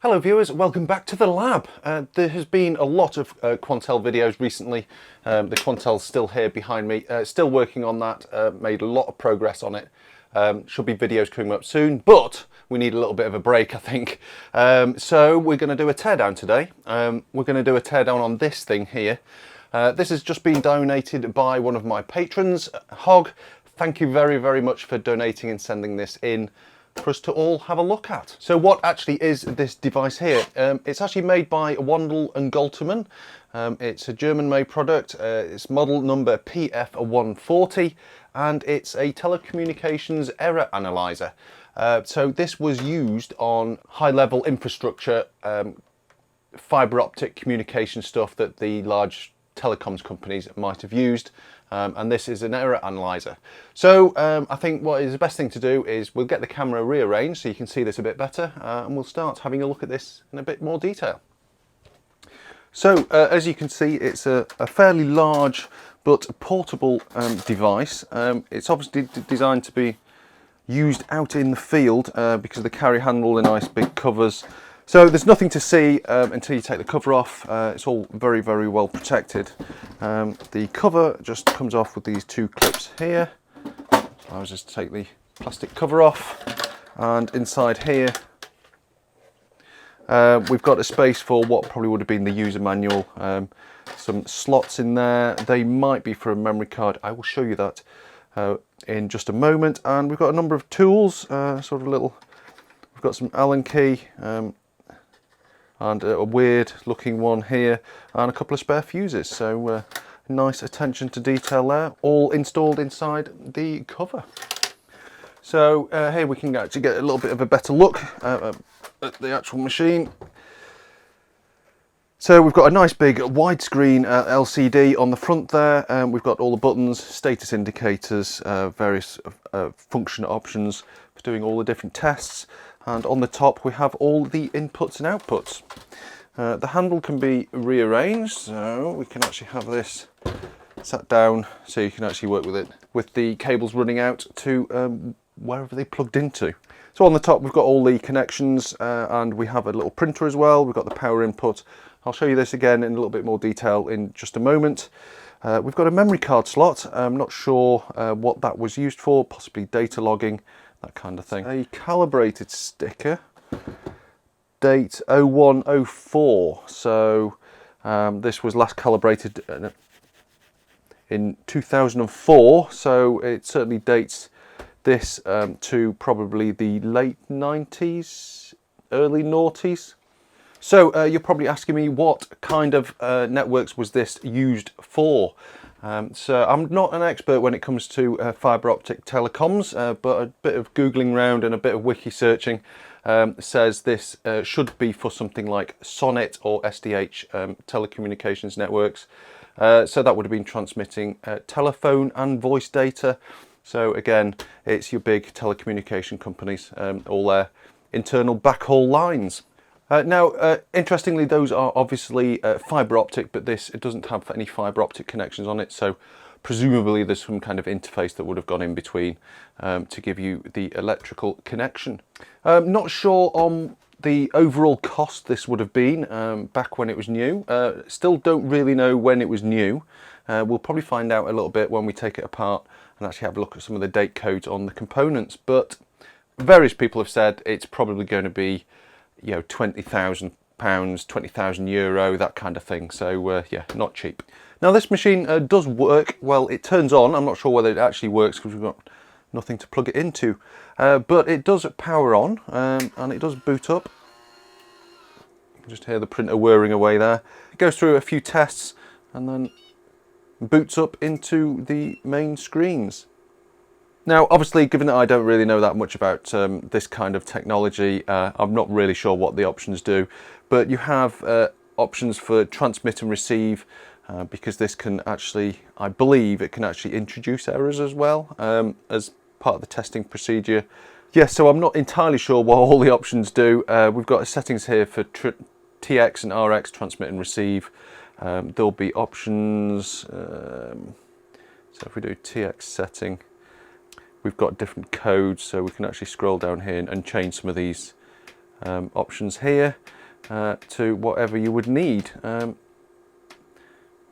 Hello viewers, welcome back to the lab. There has been a lot of Quantel videos recently. The Quantel's still here behind me, still working on that, made a lot of progress on it. Should be videos coming up soon, but we need a little bit of a break, I think. So we're going to do a teardown today. We're going to do a teardown on this thing here. This has just been donated by one of my patrons, Hog. Thank you very, very much for donating and sending this in for us to all have a look at. So what actually is this device here? It's actually made by Wandel Goltermann. It's a German-made product. It's model number PF140, and it's a telecommunications error analyzer. So this was used on high-level infrastructure, fibre optic communication stuff that the large telecoms companies might have used. And this is an error analyzer. So I think what is the best thing to do is we'll get the camera rearranged so you can see this a bit better, and we'll start having a look at this in a bit more detail. So as you can see, it's a fairly large but portable device. It's obviously designed to be used out in the field because they carry handle in nice big covers. So there's nothing to see until you take the cover off. It's all very, very well protected. The cover just comes off with these two clips here. I'll just take the plastic cover off, and inside here we've got a space for what probably would have been the user manual. Some slots in there. They might be for a memory card. I will show you that in just a moment. And we've got a number of tools, we've got some Allen key, and a weird looking one here, and a couple of spare fuses. So nice attention to detail there, all installed inside the cover. So here we can actually get a little bit of a better look at the actual machine. So we've got a nice big widescreen LCD on the front there. We've got all the buttons, status indicators, various function options for doing all the different tests. And on the top we have all the inputs and outputs. The handle can be rearranged, so we can actually have this sat down so you can actually work with it with the cables running out to wherever they plugged into. So on the top we've got all the connections, and we have a little printer as well. We've got the power input. I'll show you this again in a little bit more detail in just a moment. We've got a memory card slot. I'm not sure what that was used for, possibly data logging, that kind of thing. A calibrated sticker, date 0104. So this was last calibrated in 2004. So it certainly dates this to probably the late 90s, early noughties. So you're probably asking me what kind of networks was this used for? So I'm not an expert when it comes to fibre optic telecoms, but a bit of Googling around and a bit of wiki searching says this should be for something like SONET or SDH telecommunications networks. So that would have been transmitting telephone and voice data. So again, it's your big telecommunication companies, all their internal backhaul lines. Now, interestingly, those are obviously fibre optic, but it doesn't have any fibre optic connections on it, so presumably there's some kind of interface that would have gone in between to give you the electrical connection. Not sure on the overall cost this would have been back when it was new. Still don't really know when it was new. We'll probably find out a little bit when we take it apart and actually have a look at some of the date codes on the components, but various people have said it's probably going to be, you know, £20,000, €20,000, that kind of thing. So yeah, not cheap. Now this machine does work. Well, it turns on. I'm not sure whether it actually works because we've got nothing to plug it into, but it does power on, and it does boot up. You can just hear the printer whirring away there. It goes through a few tests and then boots up into the main screens. Now, obviously, given that I don't really know that much about this kind of technology, I'm not really sure what the options do, but you have options for transmit and receive, because this can actually, I believe, it can actually introduce errors as well as part of the testing procedure. Yes, so I'm not entirely sure what all the options do. We've got settings here for TX and RX, transmit and receive. There'll be options, so if we do TX setting, we've got different codes, so we can actually scroll down here and change some of these options here. to whatever you would need.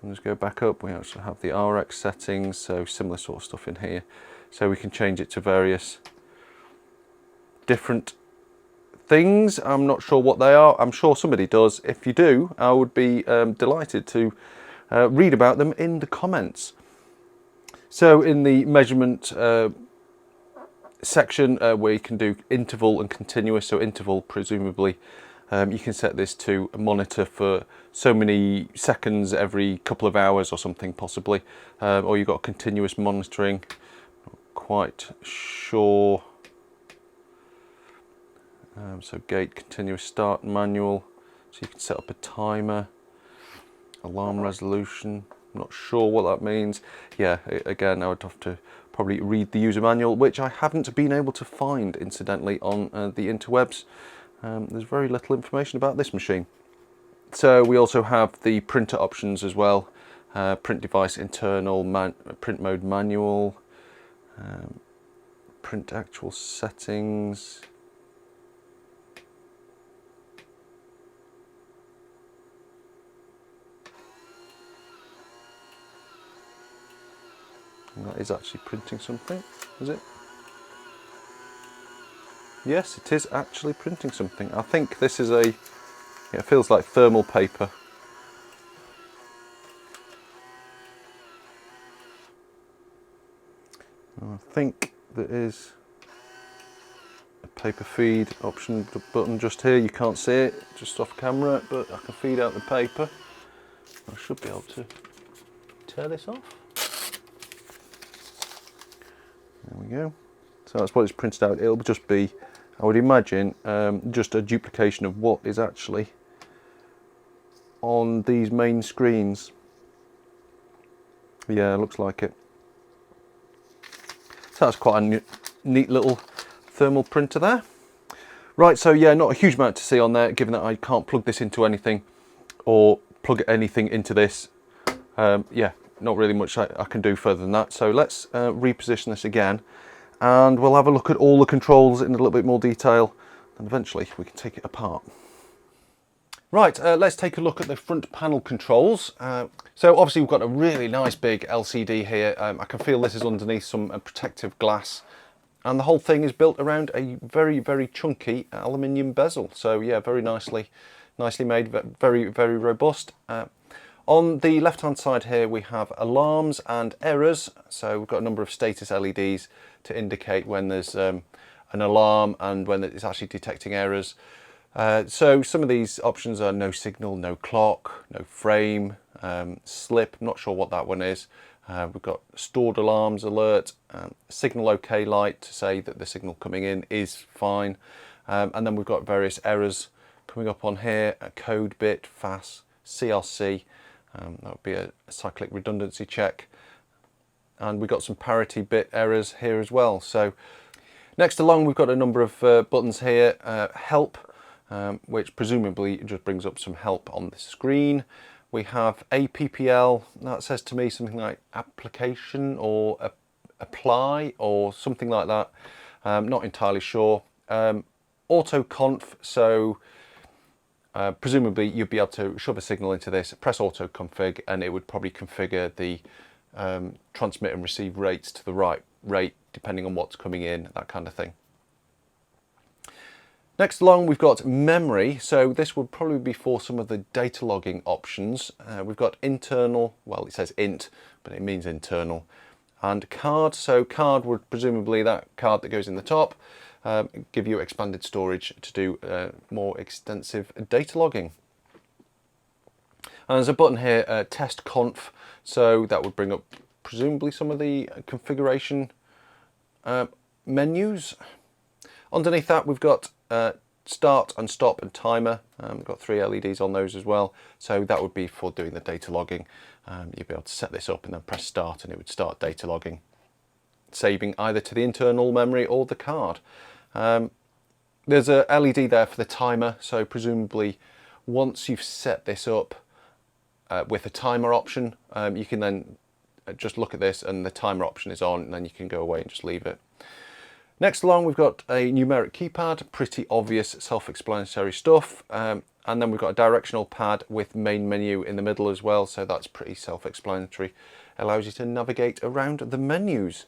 Let's go back up. We actually have the RX settings, so similar sort of stuff in here. So we can change it to various different things. I'm not sure what they are. I'm sure somebody does. If you do, I would be delighted to read about them in the comments. So in the measurement section where you can do interval and continuous, so interval presumably you can set this to monitor for so many seconds every couple of hours or something possibly, or you've got continuous monitoring. Not quite sure. So gate continuous start manual, so you can set up a timer, alarm resolution. I'm not sure what that means. Yeah, again, I would have to probably read the user manual, which I haven't been able to find, incidentally, on the interwebs. There's very little information about this machine. So we also have the printer options as well. Print device internal, print mode manual, print actual settings. And that is actually printing something, is it? Yes, it is actually printing something. I think this is a, it feels like thermal paper. I think there is a paper feed option button just here. You can't see it just off camera, but I can feed out the paper. I should be able to tear this off. There we go. So that's what it's printed out. It'll just be, I would imagine, just a duplication of what is actually on these main screens. Yeah, looks like it. So that's quite a neat little thermal printer there. Right, so yeah, not a huge amount to see on there, given that I can't plug this into anything or plug anything into this. Yeah, not really much I can do further than that. So let's reposition this again, and we'll have a look at all the controls in a little bit more detail, and eventually we can take it apart. Right, let's take a look at the front panel controls. So obviously we've got a really nice big LCD here. I can feel this is underneath some protective glass, and the whole thing is built around a very, very chunky aluminium bezel. So yeah, very nicely made, very, very robust. On the left hand side here we have alarms and errors. So we've got a number of status LEDs to indicate when there's an alarm and when it's actually detecting errors. So some of these options are no signal, no clock, no frame, slip. I'm not sure what that one is. We've got stored alarms alert, signal OK light to say that the signal coming in is fine. And then we've got various errors coming up on here, a code bit, FAS, CRC. That would be a cyclic redundancy check. And we've got some parity bit errors here as well. So next along we've got a number of buttons here, help, which presumably just brings up some help on the screen. We have APPL, that says to me something like application or apply or something like that. Not entirely sure. Autoconf, so presumably you'd be able to shove a signal into this, press auto config, and it would probably configure the transmit and receive rates to the right rate depending on what's coming in, that kind of thing. Next along we've got memory, so this would probably be for some of the data logging options. We've got internal, well it says int, but it means internal, and card, so card would presumably, that card that goes in the top, give you expanded storage to do more extensive data logging. And there's a button here, test conf, so that would bring up presumably some of the configuration menus. Underneath that we've got start and stop and timer. We've got 3 LEDs on those as well, so that would be for doing the data logging. You'd be able to set this up and then press start and it would start data logging, saving either to the internal memory or the card. There's a LED there for the timer, so presumably once you've set this up with a timer option, you can then just look at this and the timer option is on, and then you can go away and just leave it. Next along we've got a numeric keypad, pretty obvious self-explanatory stuff, and and then we've got a directional pad with main menu in the middle as well, so that's pretty self-explanatory. Allows you to navigate around the menus.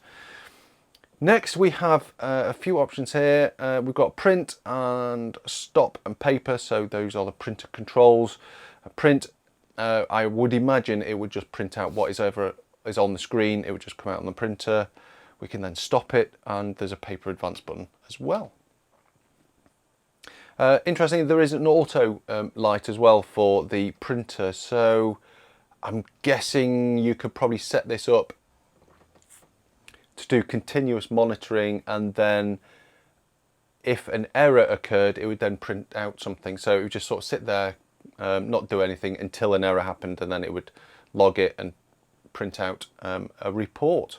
Next we have a few options here. We've got print and stop and paper, so those are the printer controls. Print, I would imagine it would just print out what is on the screen. It would just come out on the printer. We can then stop it, and there's a paper advance button as well. Interestingly, there is an auto light as well for the printer, so I'm guessing you could probably set this up to do continuous monitoring, and then if an error occurred, it would then print out something. So it would just sort of sit there, not do anything until an error happened, and then it would log it and print out a report.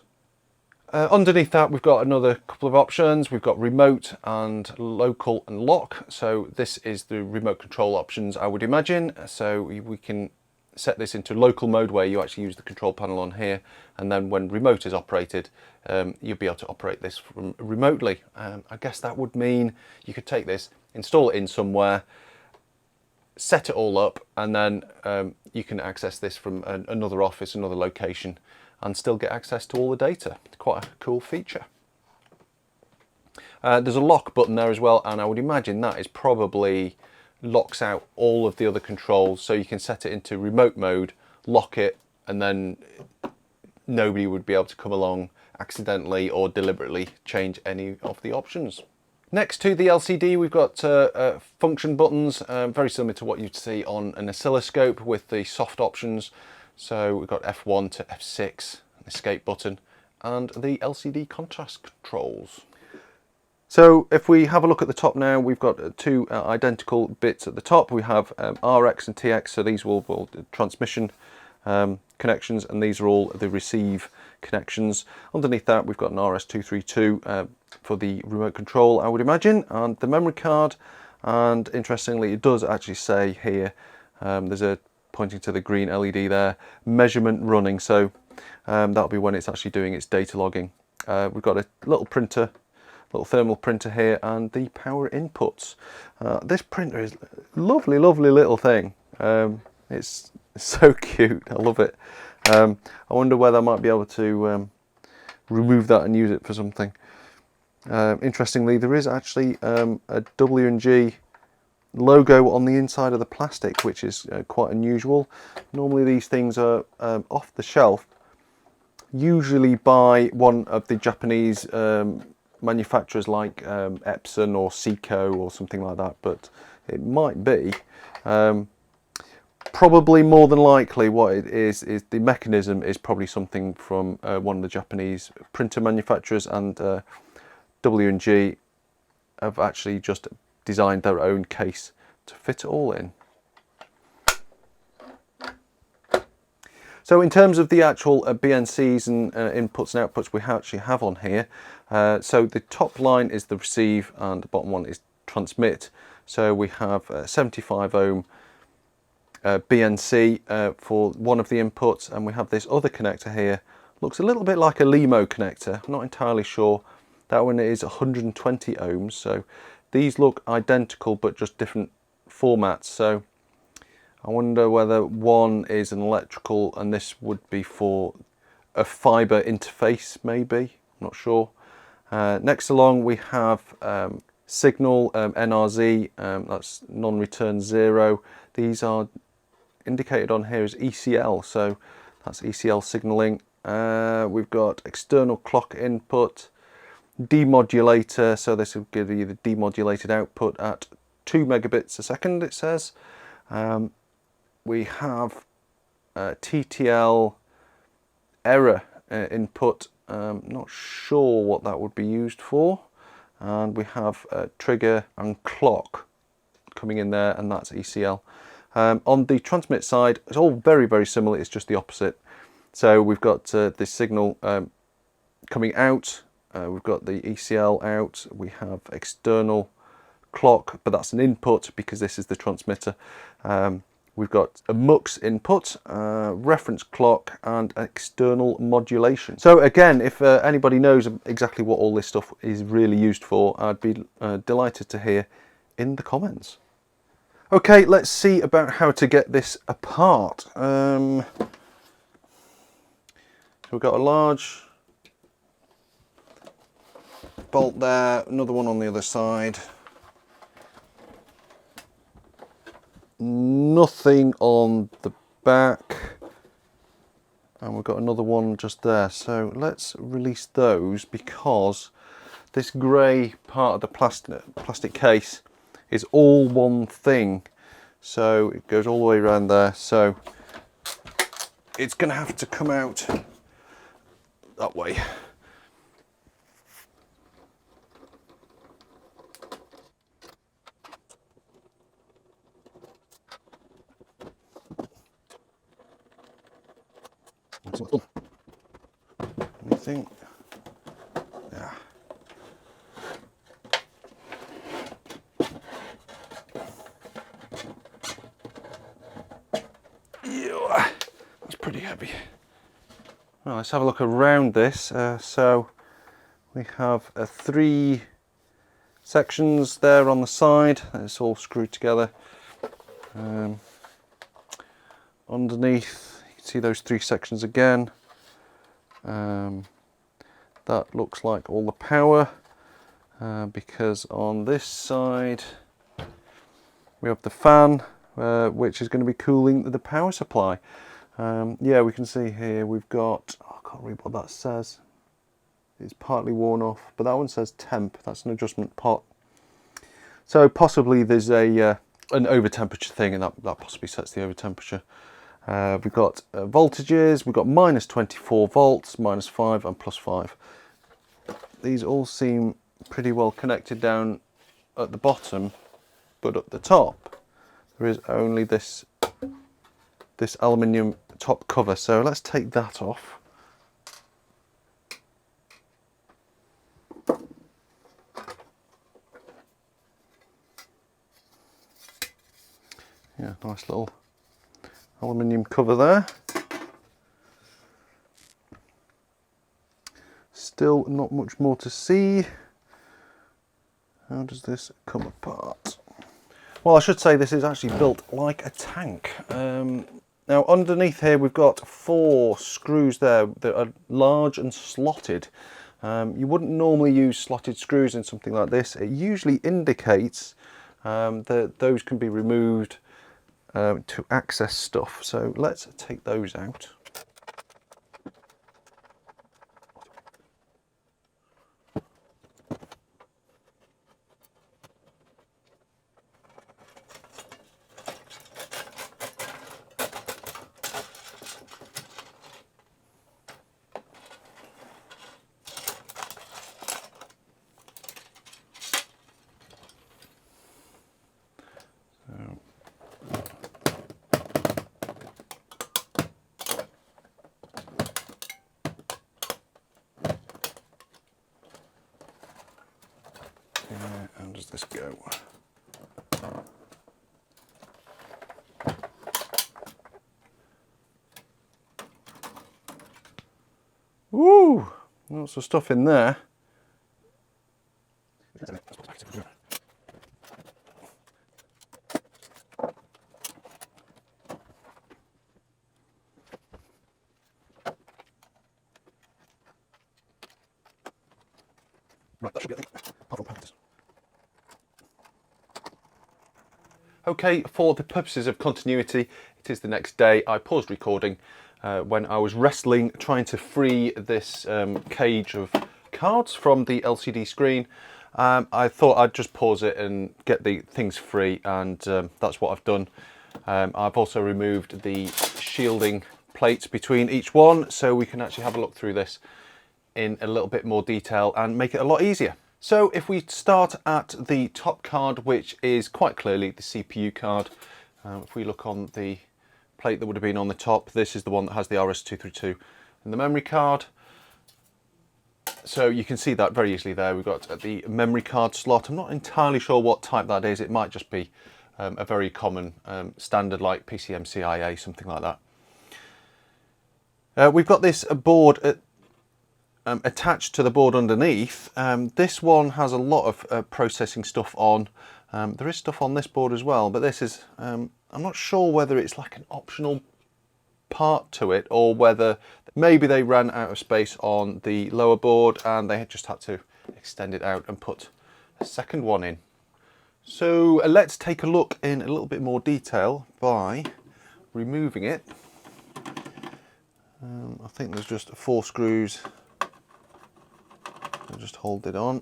Underneath that, we've got another couple of options. We've got remote and local and lock. So this is the remote control options, I would imagine. So we can set this into local mode, where you actually use the control panel on here, and then when remote is operated, you'll be able to operate this from remotely. I guess that would mean you could take this, install it in somewhere, set it all up, and then you can access this from another office, another location, and still get access to all the data. It's quite a cool feature. There's a lock button there as well, and I would imagine that is probably locks out all of the other controls, so you can set it into remote mode, lock it, and then nobody would be able to come along accidentally or deliberately change any of the options. Next to the LCD, we've got function buttons, very similar to what you'd see on an oscilloscope with the soft options. So we've got F1 to F6, an escape button, and the LCD contrast controls. So if we have a look at the top now, we've got two identical bits at the top. We have RX and TX, so these will transmission connections, and these are all the receive connections. Underneath that, we've got an RS232 for the remote control, I would imagine, and the memory card. And interestingly, it does actually say here, there's a pointing to the green LED there, measurement running, so that'll be when it's actually doing its data logging. We've got a little printer, little thermal printer here, and the power inputs. This printer is a lovely little thing. It's so cute, I love it. I wonder whether I might be able to remove that and use it for something. Interestingly, there is actually a W&G logo on the inside of the plastic, which is quite unusual. Normally these things are off the shelf, usually by one of the Japanese manufacturers like Epson or Seiko or something like that, but it might be. Probably more than likely what it is the mechanism is probably something from one of the Japanese printer manufacturers, and W&G have actually just designed their own case to fit it all in. So in terms of the actual BNCs and inputs and outputs we actually have on here, so the top line is the receive and the bottom one is transmit. So we have 75 ohm BNC for one of the inputs, and we have this other connector here. Looks a little bit like a LEMO connector, I'm not entirely sure. That one is 120 ohms, so these look identical but just different formats. So I wonder whether one is an electrical and this would be for a fibre interface, maybe, I'm not sure. Next along we have signal NRZ, that's non-return 0. These are indicated on here as ECL, so that's ECL signalling. We've got external clock input, demodulator, so this will give you the demodulated output at 2 megabits a second, it says. We have TTL error input, not sure what that would be used for, and we have trigger and clock coming in there, and that's ECL. On the transmit side, it's all very similar, it's just the opposite. So we've got this signal coming out, we've got the ECL out, we have external clock, but that's an input because this is the transmitter. We've got a MUX input, reference clock, and external modulation. So again, if anybody knows exactly what all this stuff is really used for, I'd be delighted to hear in the comments. Okay, let's see about how to get this apart. So we've got a large bolt there, another one on the other side. Nothing on the back. And we've got another one just there. So let's release those, because this grey part of the plastic case is all one thing. So it goes all the way around there. So it's going to have to come out that way. Anything? Yeah. That's pretty heavy. Well, let's have a look around this. So we have 3 sections there on the side. It's all screwed together. Underneath, you can see those 3 sections again. That looks like all the power, because on this side we have the fan, which is going to be cooling the power supply. Yeah, we can see here we've got, I can't read what that says, it's partly worn off, but that one says temp. That's an adjustment pot. So possibly there's an over temperature thing, and that possibly sets the over temperature. We've got voltages. We've got -24 volts, -5 and +5. These all seem pretty well connected down at the bottom, but at the top there is only this aluminium top cover. So let's take that off. Yeah, nice little aluminium cover there. Still not much more to see. How does this come apart? Well, I should say this is actually built like a tank. Now underneath here we've got 4 screws there that are large and slotted. You wouldn't normally use slotted screws in something like this. It usually indicates that those can be removed to access stuff. So let's take those out. How does this go? Woo! Lots of stuff in there. Right, that should be it. Okay, for the purposes of continuity, it is the next day. I paused recording when I was wrestling, trying to free this cage of cards from the LCD screen. I thought I'd just pause it and get the things free, and that's what I've done. I've also removed the shielding plates between each one, so we can actually have a look through this in a little bit more detail and make it a lot easier. So if we start at the top card, which is quite clearly the CPU card, if we look on the plate that would have been on the top, this is the one that has the RS-232 and the memory card. So you can see that very easily there. We've got the memory card slot. I'm not entirely sure what type that is. It might just be a very common standard like PCMCIA, something like that. We've got this board attached to the board underneath. This one has a lot of processing stuff on. There is stuff on this board as well, but this is, I'm not sure whether it's like an optional part to it or whether maybe they ran out of space on the lower board and they just had to extend it out and put a second one in. So let's take a look in a little bit more detail by removing it. I think there's just 4 screws. I'll just hold it on.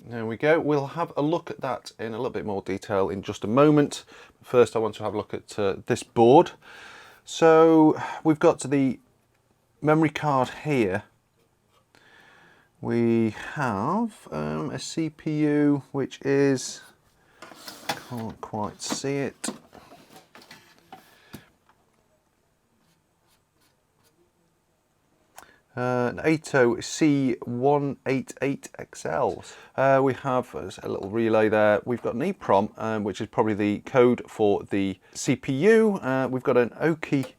There we go. We'll have a look at that in a little bit more detail in just a moment. First I want to have a look at this board. So we've got the memory card here. We have a CPU which is, can't quite see it. An ATO C188XL. We have a little relay there. We've got an EEPROM, which is probably the code for the CPU. We've got an Oki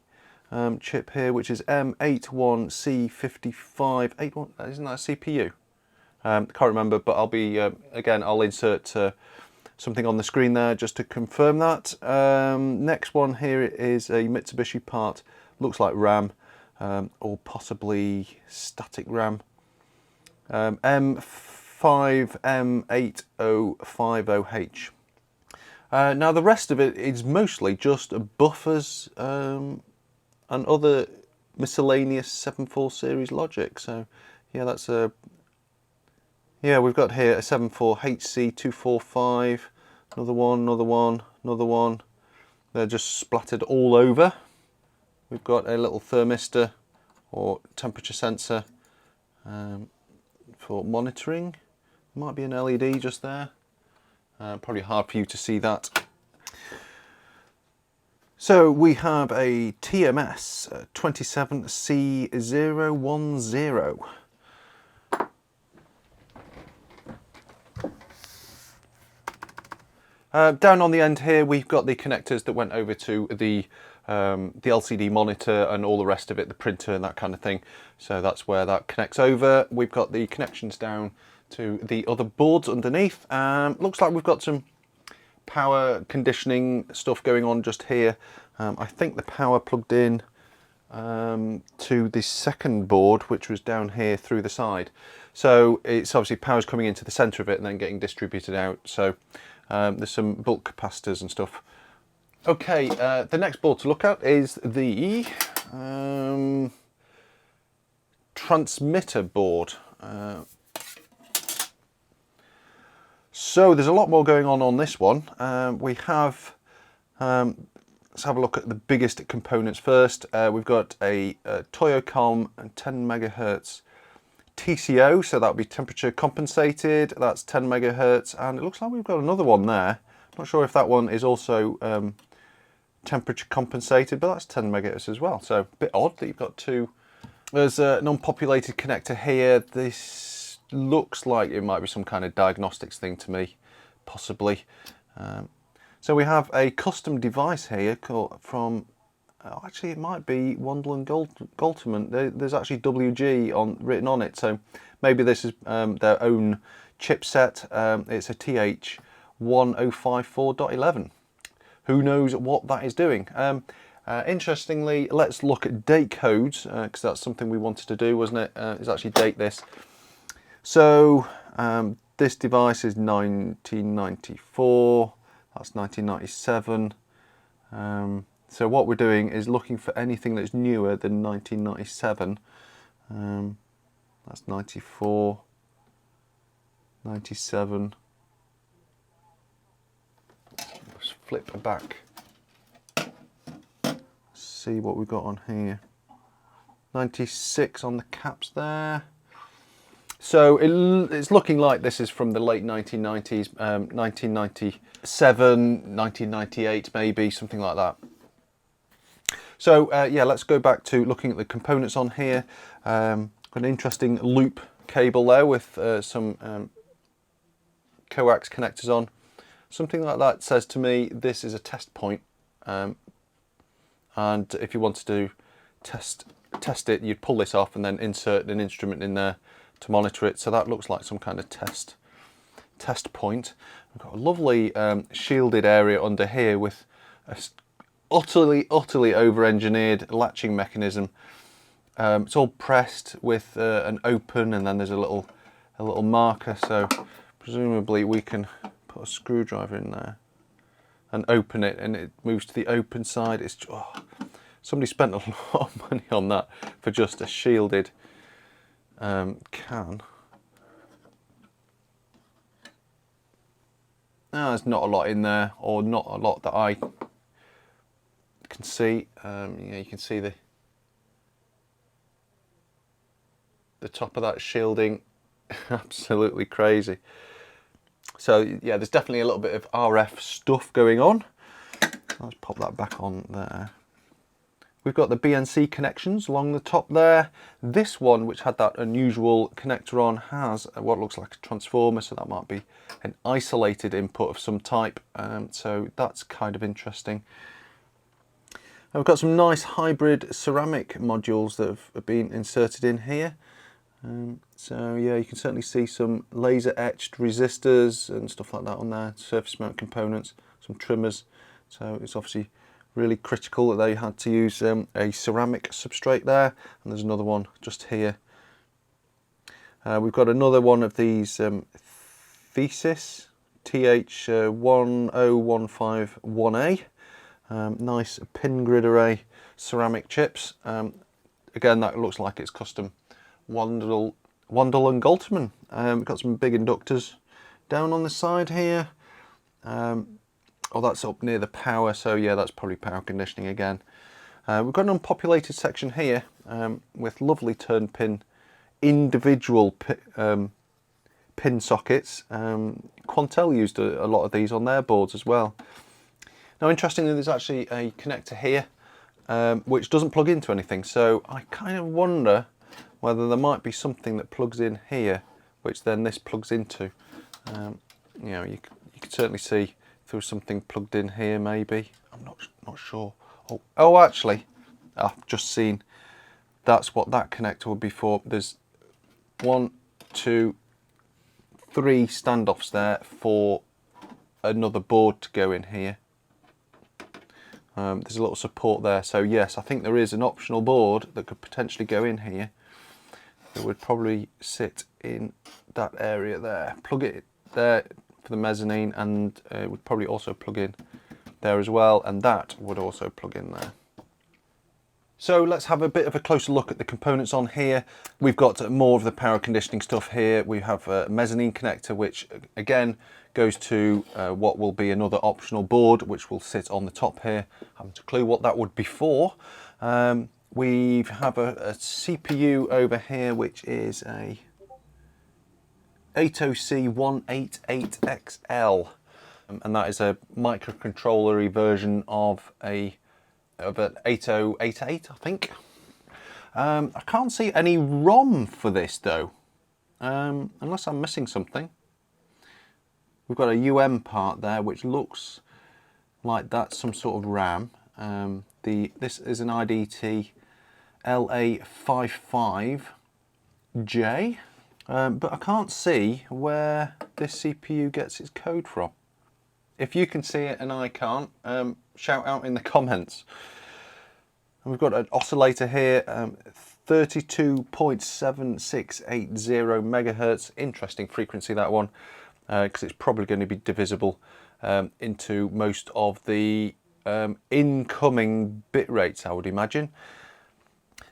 chip here, which is M81C55. Isn't that a CPU? Can't remember, but I'll be again. I'll insert something on the screen there just to confirm that. Next one here is a Mitsubishi part. Looks like RAM. Or possibly static RAM. M5M8050H. Now the rest of it is mostly just buffers and other miscellaneous 7.4 series logic. So yeah, that's a, yeah, we've got here a 7.4HC245, another one, another one, another one. They're just splattered all over. We've got a little thermistor or temperature sensor for monitoring. Might be an LED just there. Probably hard for you to see that. So we have a TMS 27C010. Down on the end here we've got the connectors that went over to the LCD monitor and all the rest of it, the printer and that kind of thing. So that's where that connects over. We've got the connections down to the other boards underneath. Looks like we've got some power conditioning stuff going on just here. I think the power plugged in to the second board, which was down here through the side. So it's obviously power's coming into the center of it and then getting distributed out. So there's some bulk capacitors and stuff. Okay, the next board to look at is the transmitter board. So there's a lot more going on this one. We have, let's have a look at the biggest components first. We've got a Toyocom 10 megahertz TCO, so that would be temperature compensated. That's 10 megahertz, and it looks like we've got another one there. Not sure if that one is also temperature compensated, but that's 10 megahertz as well. So a bit odd that you've got two. There's an unpopulated connector here. This looks like it might be some kind of diagnostics thing to me, possibly. So we have a custom device here called from, actually it might be Wandel Goltermann. There's actually WG written on it, so maybe this is their own chipset. It's a TH1054.11. Who knows what that is doing? Interestingly, let's look at date codes, because that's something we wanted to do, wasn't it? Is actually date this. So this device is 1994, that's 1997. So what we're doing is looking for anything that's newer than 1997. That's 94, 97. Let's flip back. See what we've got on here. 96 on the caps there. So it's looking like this is from the late 1990s, 1997, 1998 maybe, something like that. So yeah, let's go back to looking at the components on here. Got an interesting loop cable there with some coax connectors on. Something like that says to me this is a test point. And if you wanted to test it, you'd pull this off and then insert an instrument in there to monitor it. So that looks like some kind of test point. We've got a lovely shielded area under here with a utterly over-engineered latching mechanism. It's all pressed with an open, and then there's a little marker, so presumably we can put a screwdriver in there and open it, and it moves to the open side. It's somebody spent a lot of money on that for just a shielded can. Now, there's not a lot in there, or not a lot that I can see. You can see the top of that shielding. Absolutely crazy. So yeah, there's definitely a little bit of RF stuff going on. Let's pop that back on there. We've got the BNC connections along the top there. This one, which had that unusual connector on, has what looks like a transformer, so that might be an isolated input of some type. So that's kind of interesting. And we've got some nice hybrid ceramic modules that have been inserted in here. So yeah, you can certainly see some laser etched resistors and stuff like that on there, surface mount components, some trimmers. So it's obviously really critical that they had to use a ceramic substrate there, and there's another one just here. We've got another one of these Thesis TH10151A, nice pin grid array ceramic chips. Again, that looks like it's custom Wandel and Goltermann. We've got some big inductors down on the side here. Oh, that's up near the power, so yeah, that's probably power conditioning again. We've got an unpopulated section here with lovely turn pin, individual pin sockets. Quantel used a lot of these on their boards as well. Now, interestingly, there's actually a connector here which doesn't plug into anything, so I kind of wonder whether there might be something that plugs in here, which then this plugs into. You know, you can certainly see if there was something plugged in here, maybe. I'm not sure. Oh, actually, I've just seen that's what that connector would be for. There's 1, 2, 3 standoffs there for another board to go in here. There's a little support there, so yes, I think there is an optional board that could potentially go in here. It would probably sit in that area there. Plug it there for the mezzanine, and it would probably also plug in there as well, and that would also plug in there. So let's have a bit of a closer look at the components on here. We've got more of the power conditioning stuff here. We have a mezzanine connector, which again goes to what will be another optional board, which will sit on the top here. I haven't a clue what that would be for. We have a CPU over here, which is a 8OC188XL, and that is a microcontroller version of an 8088, I think. I can't see any ROM for this though, unless I'm missing something. We've got a UM part there, which looks like that's some sort of RAM. This is an IDT LA55J, but I can't see where this CPU gets its code from. If you can see it and I can't, shout out in the comments. And we've got an oscillator here, 32.7680 megahertz. Interesting frequency, that one, because it's probably going to be divisible into most of the incoming bit rates, I would imagine.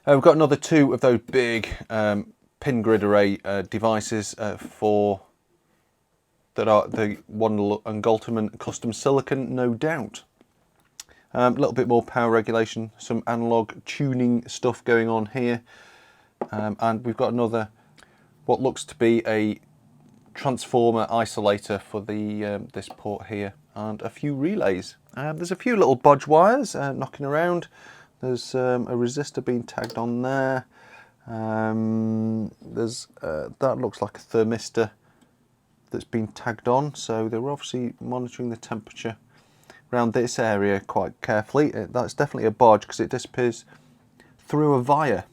We've got another 2 of those big pin grid array devices that are the Wandel and Goltermann custom silicon, no doubt. A little bit more power regulation, some analog tuning stuff going on here, and we've got another what looks to be a transformer isolator for the this port here, and a few relays. There's a few little bodge wires knocking around. There's a resistor being tagged on there. There's that looks like a thermistor that's been tagged on, so they're obviously monitoring the temperature around this area quite carefully. That's definitely a bodge because it disappears through a via.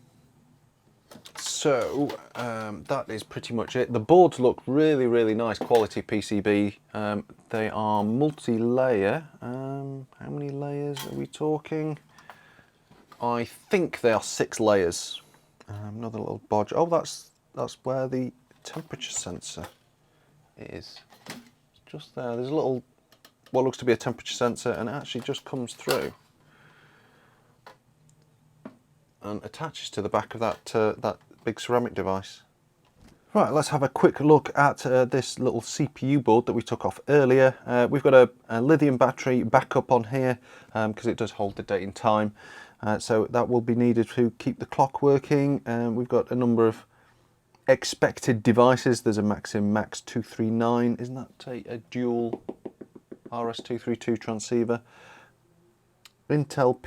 So that is pretty much it. The boards look really, really nice quality PCB. They are multi-layer. How many layers are we talking? I think they are 6 layers. Another little bodge. Oh, that's where the temperature sensor is. It's just there. There's a little, what looks to be a temperature sensor, and it actually just comes through and attaches to the back of that big ceramic device. Right, let's have a quick look at this little CPU board that we took off earlier. We've got a lithium battery backup on here because it does hold the date and time. So that will be needed to keep the clock working. We've got a number of expected devices. There's a Maxim Max 239. Isn't that a dual RS232 transceiver? Intel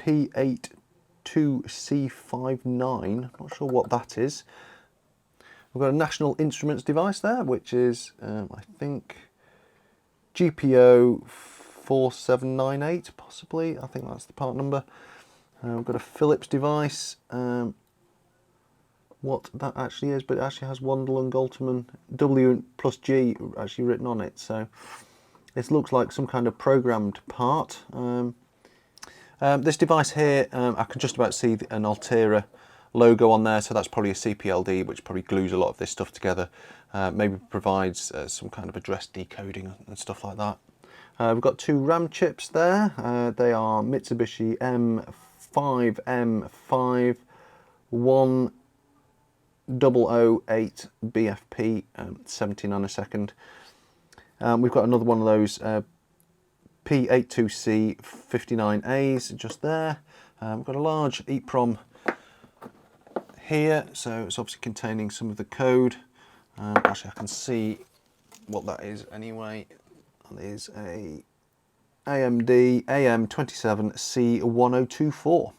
P82C59. Not sure what that is. We've got a National Instruments device there, which is, I think, GPO 4798, possibly. I think that's the part number. We've got a Philips device. What that actually is, but it actually has Wandel and Goltermann W plus G actually written on it. So this looks like some kind of programmed part. This device here, I can just about see an Altera logo on there, so that's probably a CPLD, which probably glues a lot of this stuff together. Maybe provides some kind of address decoding and stuff like that. We've got 2 RAM chips there. They are Mitsubishi M5M5 1008 BFP, 70 nanosecond. We've got another one of those P82C 59As just there. We've got a large EEPROM here, so it's obviously containing some of the code. Actually, I can see what that is anyway. That is a AMD AM27C1024.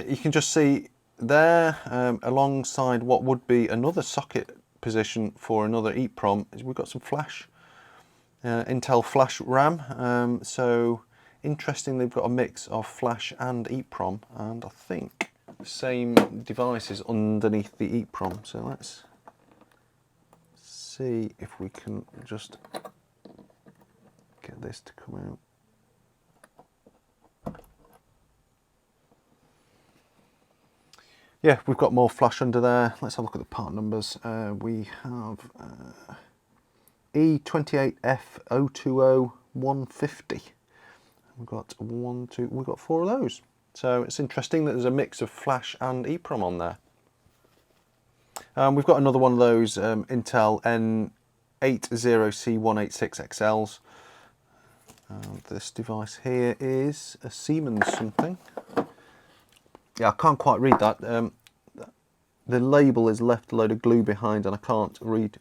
You can just see there, alongside what would be another socket position for another EEPROM, is we've got some flash, Intel flash RAM. So interesting, they've got a mix of flash and EEPROM, and I think the same device is underneath the EEPROM. So let's see if we can just get this to come out. Yeah, we've got more flash under there. Let's have a look at the part numbers. We have E28F020-150. We've got we've got 4 of those. So it's interesting that there's a mix of flash and EEPROM on there. We've got another one of those Intel N80C186XLs. This device here is a Siemens something. Yeah, I can't quite read that. The label is left a load of glue behind, and I can't read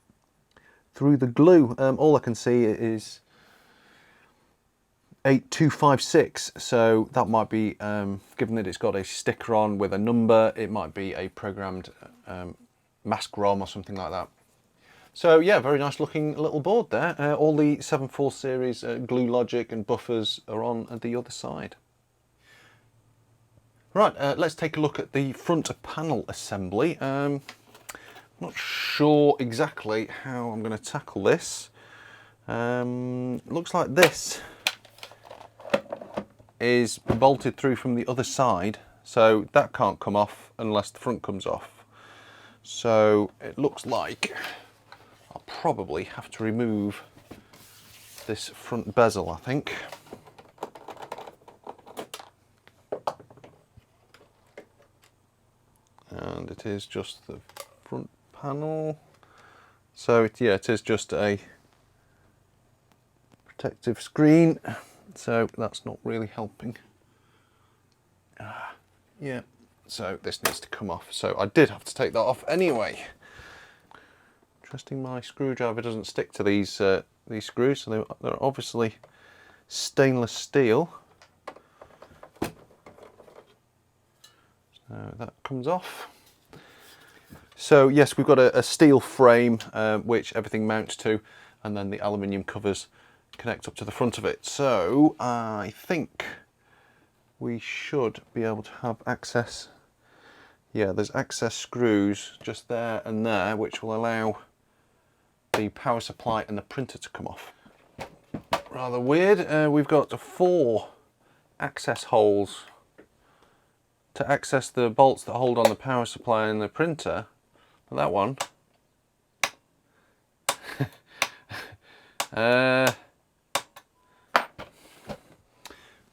through the glue. All I can see is 8256, so that might be, given that it's got a sticker on with a number, it might be a programmed mask ROM or something like that. So yeah, very nice looking little board there. All the 7.4 series glue logic and buffers are on the other side. Right, let's take a look at the front panel assembly. Not sure exactly how I'm going to tackle this. Looks like this is bolted through from the other side, so that can't come off unless the front comes off. So it looks like I'll probably have to remove this front bezel, I think. And it is just the front panel. So yeah, it is just a protective screen, so that's not really helping. Yeah, so this needs to come off, so I did have to take that off anyway. Interesting, my screwdriver doesn't stick to these screws, so they're obviously stainless steel. So that comes off. So yes, we've got a steel frame which everything mounts to, and then the aluminium covers connect up to the front of it. So I think we should be able to have access. yeah, there's access screws just there and there, which will allow the power supply and the printer to come off. Rather weird. We've got 4 access holes to access the bolts that hold on the power supply and the printer. But that one, right,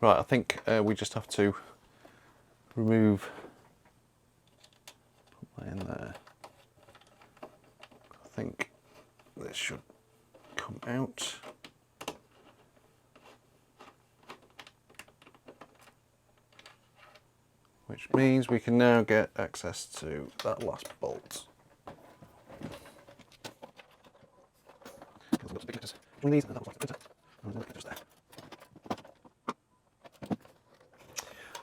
I think we just have to remove, put that in there. I think this should come out. Which means we can now get access to that last bolt.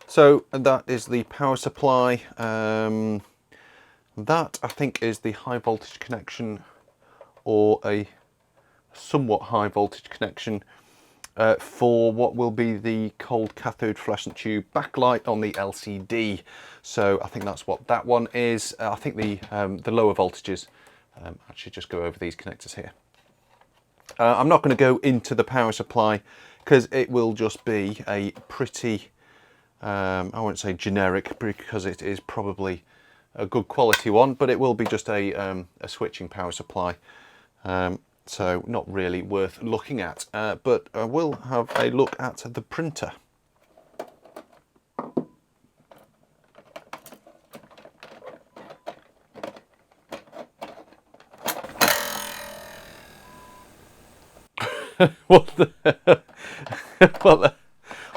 So that is the power supply. That I think is the high voltage connection, or a somewhat high voltage connection for what will be the cold cathode fluorescent tube backlight on the LCD. So I think that's what that one is. I think the lower voltages actually just go over these connectors here. I'm not going to go into the power supply because it will just be a pretty, I won't say generic, because it is probably a good quality one, but it will be just a switching power supply. So not really worth looking at, but I will have a look at the printer. What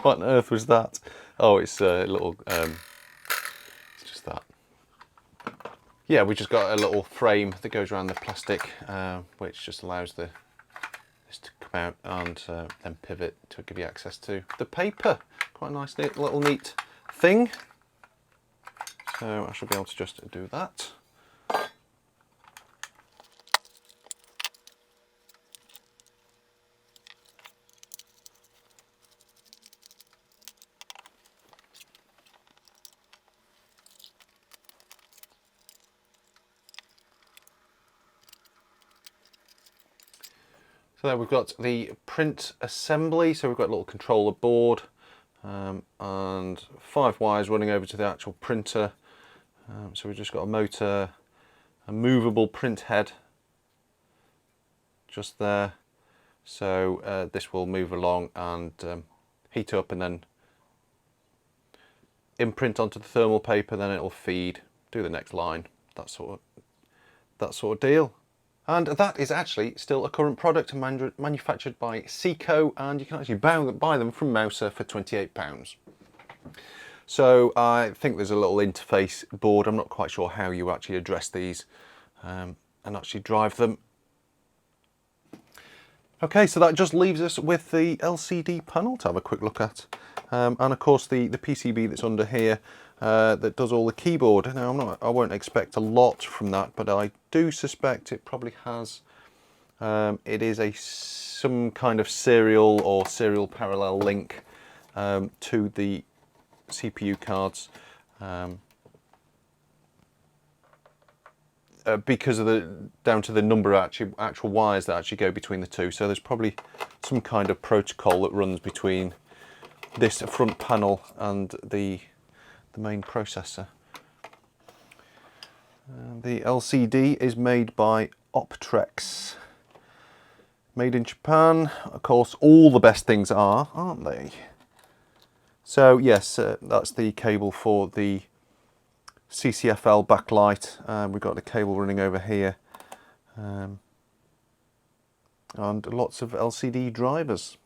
on earth was that? Oh, it's a little, it's just that. Yeah, we just got a little frame that goes around the plastic, which just allows this to come out and then pivot to give you access to the paper. Quite a nice little neat thing. So I should be able to just do that. So there we've got the print assembly. So we've got a little controller board and 5 wires running over to the actual printer. So we've just got a motor, a movable print head just there. So this will move along and heat up and then imprint onto the thermal paper. Then it'll feed, do the next line, that sort of deal. And that is actually still a current product manufactured by Seco, and you can actually buy them from Mouser for £28. So I think there's a little interface board. I'm not quite sure how you actually address these and actually drive them. Okay, so that just leaves us with the LCD panel to have a quick look at. And of course the PCB that's under here that does all the keyboard. Now I won't expect a lot from that, but I do suspect it probably has, it is some kind of serial or serial parallel link to the CPU cards. Because of down to the number of actual wires that actually go between the two. So there's probably some kind of protocol that runs between this front panel and the main processor. The LCD is made by Optrex, made in Japan. Of course, all the best things are, aren't they? So yes, that's the cable for the CCFL backlight. We've got the cable running over here, and lots of LCD drivers.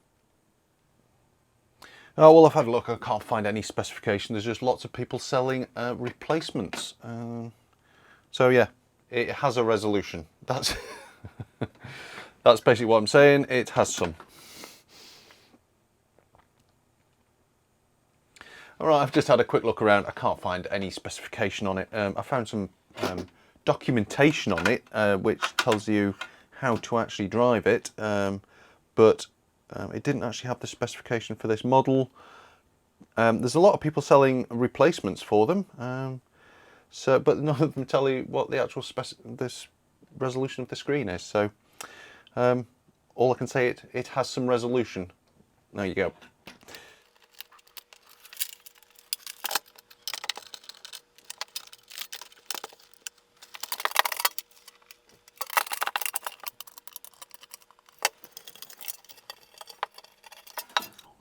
Oh, well, I've had a look. I can't find any specification. There's just lots of people selling replacements. So yeah, it has a resolution. That's that's basically what I'm saying. It has some. All right, I've just had a quick look around. I can't find any specification on it. I found some documentation on it, which tells you how to actually drive it, but it didn't actually have the specification for this model. There's a lot of people selling replacements for them, So, but none of them tell you what the actual this resolution of the screen is. So all I can say, it has some resolution. There you go.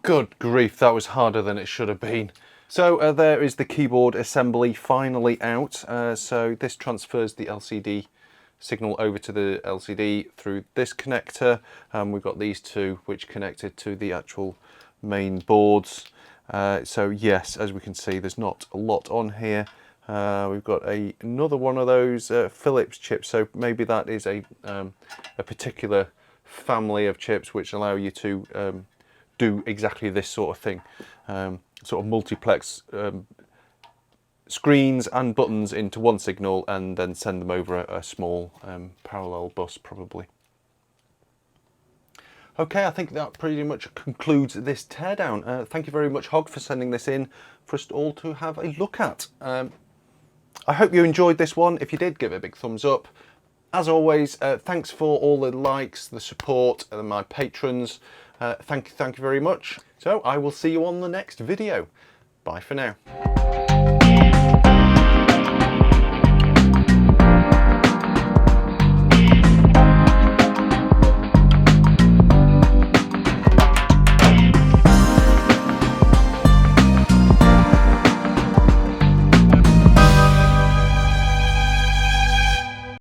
Good grief, that was harder than it should have been. So there is the keyboard assembly finally out. So this transfers the LCD signal over to the LCD through this connector. We've got these two which connected to the actual main boards. So yes, as we can see, there's not a lot on here. We've got another one of those Philips chips, so maybe that is a particular family of chips which allow you to do exactly this sort of thing, sort of multiplex screens and buttons into one signal and then send them over a small parallel bus probably. Okay, I think that pretty much concludes this teardown. Thank you very much, Hog, for sending this in for us all to have a look at. I hope you enjoyed this one. If you did, give it a big thumbs up. As always, thanks for all the likes, the support, and my patrons. Thank you very much. So I will see you on the next video. Bye for now.